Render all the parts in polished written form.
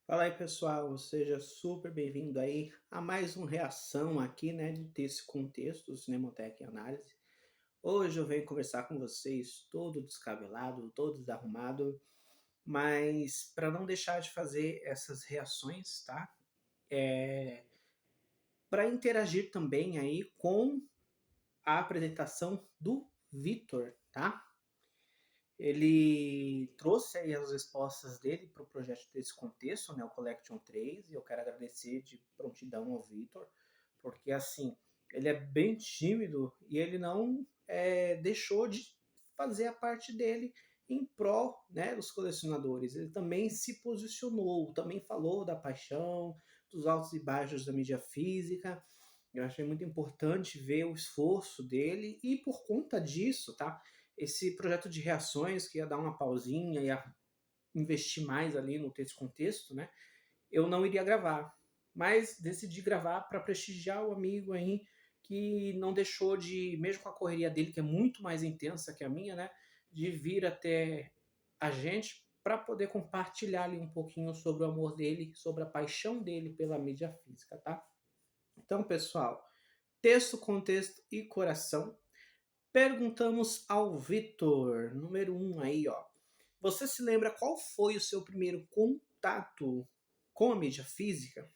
Fala aí, pessoal, seja super bem-vindo aí a mais um reação aqui, né, de Texto e Contexto, Cinemoteca em Análise. Hoje eu venho conversar com vocês todo descabelado, todo desarrumado, mas para não deixar de fazer essas reações, tá? Para interagir também aí com a apresentação do Vitor, tá? Ele trouxe aí as respostas dele para o projeto desse contexto, né, o Collection 3, e eu quero agradecer de prontidão ao Vitor, porque assim, ele é bem tímido e ele não deixou de fazer a parte dele em prol, né, dos colecionadores. Ele também se posicionou, também falou da paixão, dos altos e baixos da mídia física. Eu achei muito importante ver o esforço dele e por conta disso, tá? Esse projeto de reações que ia dar uma pausinha, ia investir mais ali no texto contexto, né? Eu não iria gravar, mas decidi gravar para prestigiar o amigo aí que não deixou de, mesmo com a correria dele que é muito mais intensa que a minha, né, de vir até a gente para poder compartilhar ali um pouquinho sobre o amor dele, sobre a paixão dele pela mídia física, tá? Então, pessoal, texto, contexto e coração. Perguntamos ao Vitor, número 1 aí, ó. Você se lembra qual foi o seu primeiro contato com a mídia física?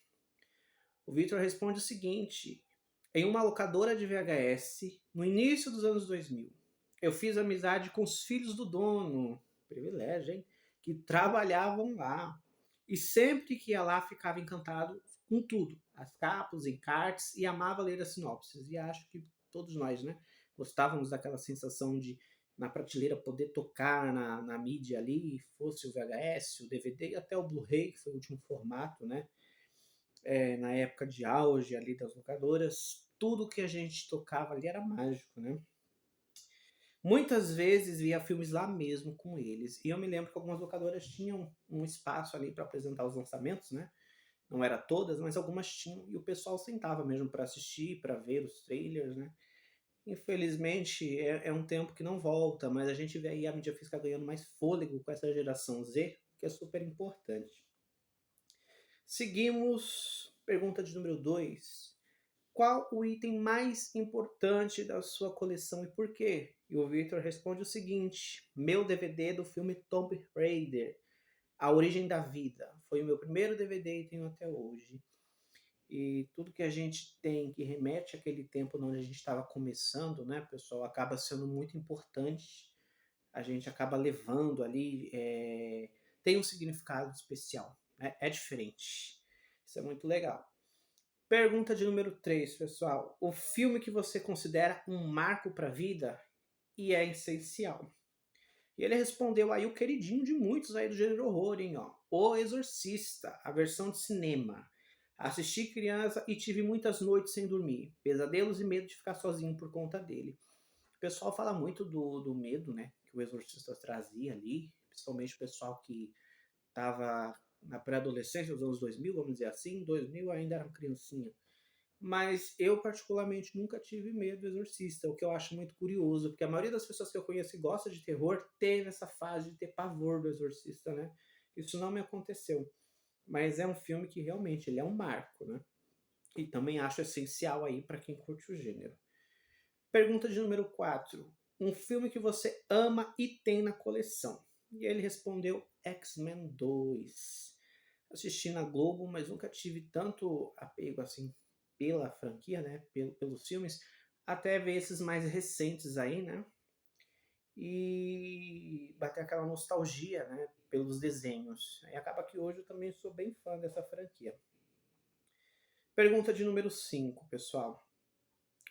O Vitor responde o seguinte: em uma locadora de VHS, no início dos anos 2000, eu fiz amizade com os filhos do dono, privilégio, hein? Que trabalhavam lá. E sempre que ia lá, ficava encantado com tudo: as capas, encartes, e amava ler as sinopses. E acho que todos nós, né? Gostávamos daquela sensação de na prateleira poder tocar na mídia ali, fosse o VHS, o DVD e até o Blu-ray, que foi o último formato, né? Na época de auge ali das locadoras, tudo que a gente tocava ali era mágico, né? Muitas vezes via filmes lá mesmo com eles. E eu me lembro que algumas locadoras tinham um espaço ali para apresentar os lançamentos, né? Não era todas, mas algumas tinham. E o pessoal sentava mesmo para assistir, para ver os trailers, né? Infelizmente é um tempo que não volta, mas a gente vê aí a mídia física ganhando mais fôlego com essa geração Z, que é super importante. Seguimos. Pergunta de número 2. Qual o item mais importante da sua coleção e por quê? E o Victor responde o seguinte: meu DVD do filme Tomb Raider, A Origem da Vida. Foi o meu primeiro DVD e tenho até hoje. E tudo que a gente tem que remete àquele tempo onde a gente estava começando, né, pessoal, acaba sendo muito importante. A gente acaba levando ali, tem um significado especial, né? É diferente. Isso é muito legal. Pergunta de número 3, pessoal. O filme que você considera um marco para a vida e é essencial? E ele respondeu aí o queridinho de muitos aí do gênero horror, hein, ó. O Exorcista, a versão de cinema. Assisti criança e tive muitas noites sem dormir, pesadelos e medo de ficar sozinho por conta dele. O pessoal fala muito do medo, né, que o Exorcista trazia ali, principalmente o pessoal que estava na pré-adolescência, nos anos 2000, vamos dizer assim, 2000 ainda era criancinha. Mas eu, particularmente, nunca tive medo do Exorcista, o que eu acho muito curioso, porque a maioria das pessoas que eu conheço que gosta de terror teve essa fase de ter pavor do Exorcista, né? Isso não me aconteceu. Mas é um filme que realmente ele é um marco, né? E também acho essencial aí para quem curte o gênero. Pergunta de número 4. Um filme que você ama e tem na coleção. E ele respondeu X-Men 2. Assisti na Globo, mas nunca tive tanto apego assim pela franquia, né? Pelos filmes, até ver esses mais recentes aí, né? E bater aquela nostalgia, né? Pelos desenhos. E acaba que hoje eu também sou bem fã dessa franquia. Pergunta de número 5, pessoal.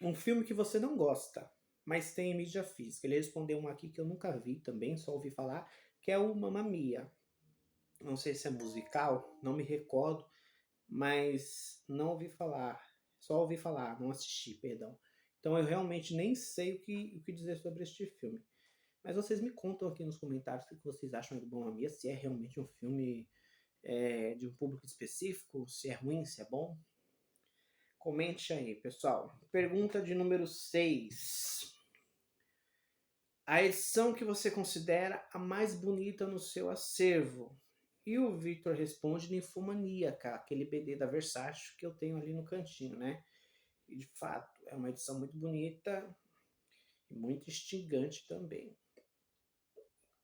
Um filme que você não gosta, mas tem em mídia física. Ele respondeu um aqui que eu nunca vi também, só ouvi falar, que é o Mamma Mia. Não sei se é musical, não me recordo, mas não ouvi falar. Só ouvi falar, não assisti, perdão. Então eu realmente nem sei o que dizer sobre este filme. Mas vocês me contam aqui nos comentários o que vocês acham do Mamma Mia, se é realmente um filme de um público específico, se é ruim, se é bom. Comente aí, pessoal. Pergunta de número 6. A edição que você considera a mais bonita no seu acervo. E o Victor responde Ninfomaníaca, aquele BD da Versátil que eu tenho ali no cantinho, né? E de fato, é uma edição muito bonita e muito instigante também.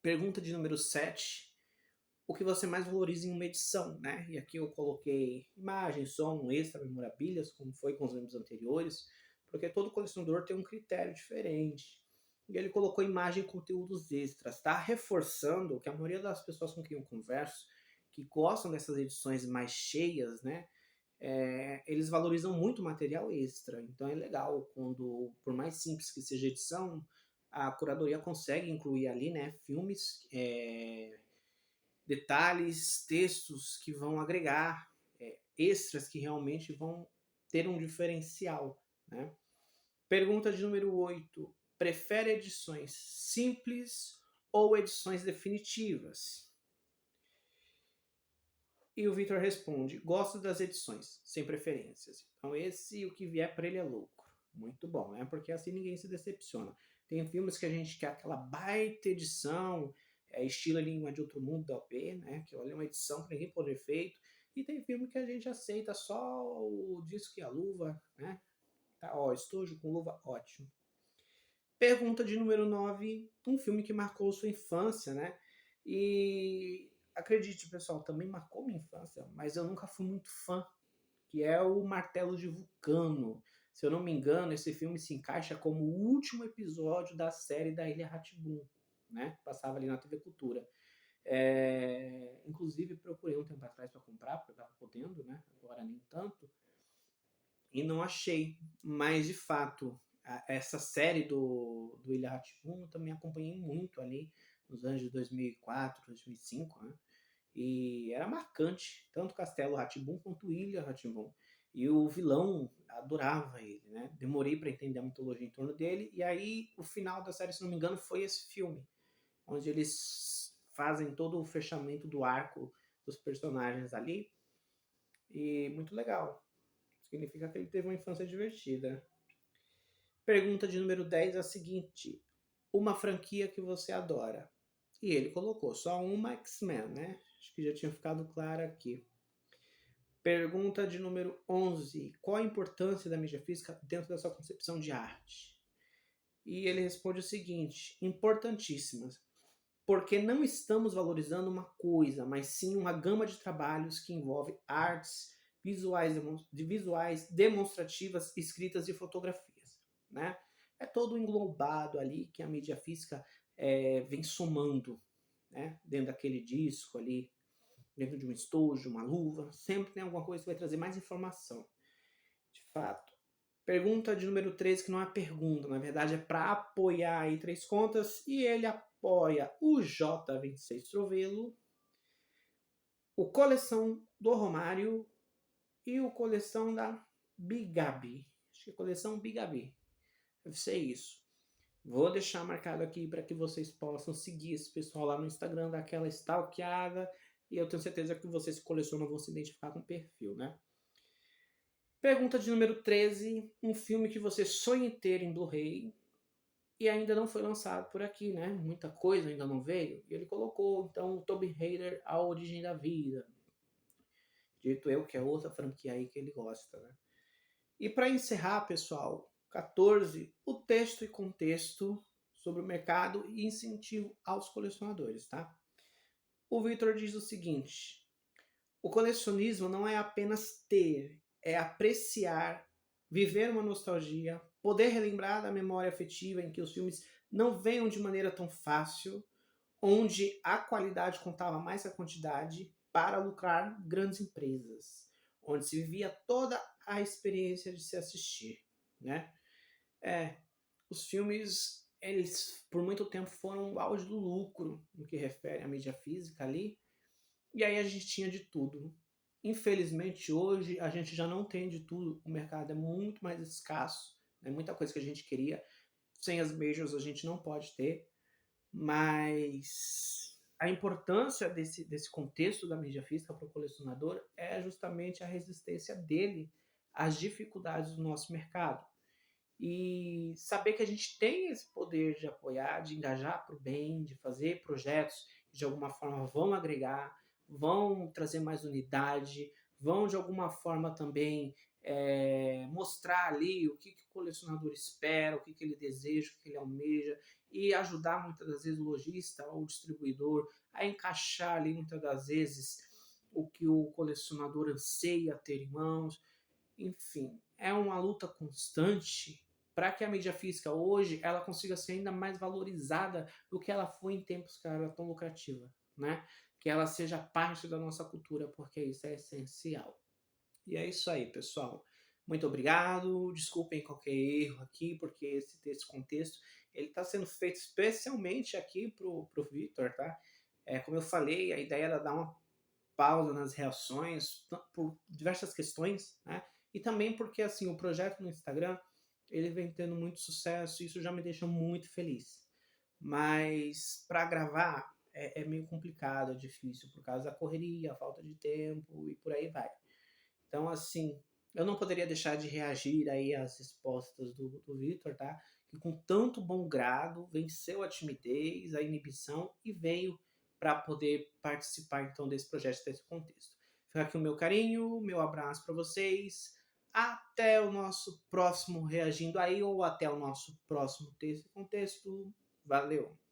Pergunta de número 7. O que você mais valoriza em uma edição, né? E aqui eu coloquei imagem, som, extra, memorabilias, como foi com os membros anteriores, porque todo colecionador tem um critério diferente. E ele colocou imagem e conteúdos extras, tá? Reforçando que a maioria das pessoas com quem eu converso, que gostam dessas edições mais cheias, né? Eles valorizam muito o material extra. Então é legal quando, por mais simples que seja a edição, a curadoria consegue incluir ali, né, filmes, detalhes, textos que vão agregar, extras que realmente vão ter um diferencial, né? Pergunta de número 8. Prefere edições simples ou edições definitivas? E o Victor responde: gosto das edições, sem preferências. Então esse, o que vier para ele é lucro. Muito bom, né? Porque assim ninguém se decepciona. Tem filmes que a gente quer aquela baita edição, estilo Língua de Outro Mundo da OP, né? Que olha, é uma edição para ninguém poder feito. E tem filme que a gente aceita só o disco e a luva, né? Tá, ó, estojo com luva, ótimo. Pergunta de número 9. Um filme que marcou sua infância, né? E acredite, pessoal, também marcou minha infância, mas eu nunca fui muito fã, que é o Martelo de Vulcano. Se eu não me engano, esse filme se encaixa como o último episódio da série da Ilha Rá-Tim-Bum, né? Passava ali na TV Cultura. Inclusive, procurei um tempo atrás para comprar, porque eu estava podendo, né? Agora nem tanto. E não achei. Mas, de fato, essa série do Ilha Rá-Tim-Bum eu também acompanhei muito ali nos anos de 2004, 2005, né? E era marcante, tanto o Castelo Rá-Tim-Bum quanto Ilha Rá-Tim-Bum. E o vilão adorava ele, né? Demorei para entender a mitologia em torno dele. E aí, o final da série, se não me engano, foi esse filme, onde eles fazem todo o fechamento do arco dos personagens ali. E muito legal. Significa que ele teve uma infância divertida. Pergunta de número 10 é a seguinte: uma franquia que você adora? E ele colocou só uma X-Men, né? Acho que já tinha ficado claro aqui. Pergunta de número 11. Qual a importância da mídia física dentro da sua concepção de arte? E ele responde o seguinte: importantíssimas. Porque não estamos valorizando uma coisa, mas sim uma gama de trabalhos que envolve artes, visuais demonstrativas, escritas e fotografias, né? É todo englobado ali que a mídia física vem somando, né? Dentro daquele disco ali, dentro de um estojo, uma luva, sempre tem alguma coisa que vai trazer mais informação, de fato. Pergunta de número 13, que não é pergunta, na verdade é para apoiar aí três contas, e ele apoia o J26 Trovelo, o Coleção do Romário e o Coleção da Bigabi. Acho que é Coleção Bigabi. Deve ser isso. Vou deixar marcado aqui para que vocês possam seguir esse pessoal lá no Instagram, dar aquela stalkeada, e eu tenho certeza que vocês que colecionam vão se identificar com o perfil, né? Pergunta de número 13. Um filme que você sonha em ter em Blu-ray e ainda não foi lançado por aqui, né? Muita coisa ainda não veio. E ele colocou, então, o Tomb Raider, A Origem da Vida. Dito eu que é outra franquia aí que ele gosta, né? E para encerrar, pessoal, 14, o texto e contexto sobre o mercado e incentivo aos colecionadores, tá? O Victor diz o seguinte: o colecionismo não é apenas ter, é apreciar, viver uma nostalgia, poder relembrar da memória afetiva em que os filmes não venham de maneira tão fácil, onde a qualidade contava mais que a quantidade para lucrar grandes empresas, onde se vivia toda a experiência de se assistir, né? Os filmes, eles por muito tempo foram o auge do lucro no que refere à mídia física ali, e aí a gente tinha de tudo. Infelizmente hoje a gente já não tem de tudo, o mercado é muito mais escasso, né? Muita coisa que a gente queria, sem as majors a gente não pode ter, mas a importância desse contexto da mídia física para o colecionador é justamente a resistência dele às dificuldades do nosso mercado. E saber que a gente tem esse poder de apoiar, de engajar para o bem, de fazer projetos que de alguma forma vão agregar, vão trazer mais unidade, vão de alguma forma também mostrar ali o que o colecionador espera, o que ele deseja, o que ele almeja, e ajudar muitas das vezes o lojista ou o distribuidor a encaixar ali muitas das vezes o que o colecionador anseia ter em mãos. Enfim, é uma luta constante para que a mídia física hoje ela consiga ser ainda mais valorizada do que ela foi em tempos que ela era tão lucrativa, né? Que ela seja parte da nossa cultura, porque isso é essencial. E é isso aí, pessoal. Muito obrigado. Desculpem qualquer erro aqui, porque esse contexto ele está sendo feito especialmente aqui pro Vitor, tá? Como eu falei, a ideia era dar uma pausa nas reações por diversas questões, né? E também porque assim o projeto no Instagram ele vem tendo muito sucesso e isso já me deixa muito feliz. Mas para gravar é meio complicado, é difícil por causa da correria, a falta de tempo e por aí vai. Então assim, eu não poderia deixar de reagir aí às respostas do Vitor, tá? Que com tanto bom grado venceu a timidez, a inibição e veio para poder participar então desse projeto, desse contexto. Fica aqui o meu carinho, meu abraço para vocês. Até o nosso próximo reagindo aí ou até o nosso próximo texto contexto. Valeu!